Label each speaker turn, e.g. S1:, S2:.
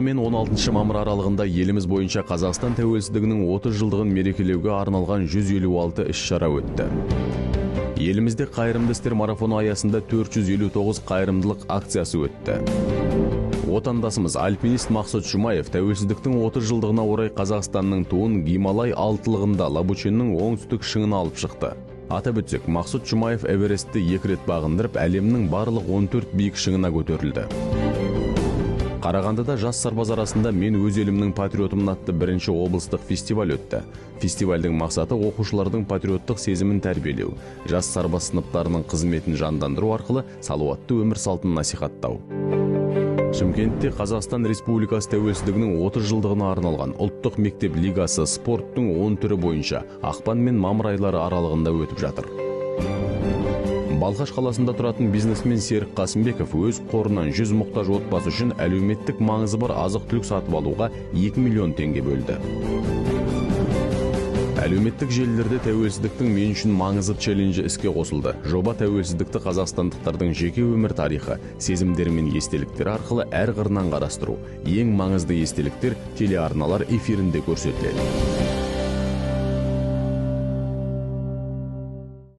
S1: мен 16 мамыр аралығында еліміз бойынша Қазақстан тәуелсіздігінің 30 жылдығын мерекелеуге арналған 156 іс-шара өтті. Елімізде қайырымды істер марафоны аясында 459 қайырымдылық акциясы өтті. Отандасымыз альпинист Мақсұт Жұмаев тәуелсіздіктің 30 жылдығына орай Қазақстанның туын Гималай алтылығында Лабученнің оңтүстік шыңына алып шықты. Атап өтсек, Мақсұт Жұмаев Эверестті 2 рет бағындырып, әлемнің барлық 14 биік шыңына көтерілді. Қарағандыда жас сарбаз арасында «Мен өз елімнің патриотымын» атты бірінші облыстық фестиваль өтті. Фестивальдің мақсаты оқушылардың патриоттық сезімін тәрбиелеу, жас сарбаз сыныптарының қызметін жандандыру арқылы салауатты өмір салтын насихаттау. Шымкентте Қазақстан Республикасы тәуелсіздігінің 30 жылдығына арналған ұлттық мектеп лигасы спорттың 10 түрі бойынша ақпан мен мамыр айлары аралығында өтіп жатыр. Балқаш қаласында тұратын бизнесмен Серік Қасымбеков өз қорынан 100 мұқтаж отбасы үшін әлеуметтік маңызы бар азық-түлік сатып алуға 2 миллион теңге бөлді. Әлеуметтік желілерде тәуелсіздіктің мен үшін маңызы челленджі іске қосылды. Жоба тәуелсіздікті қазақстандықтардың жеке өмір тарихы, сезімдері мен естеліктері арқылы әр қырынан қарастыру. Ең маңызды естеліктер телеарналар эфирінде көрсетіледі.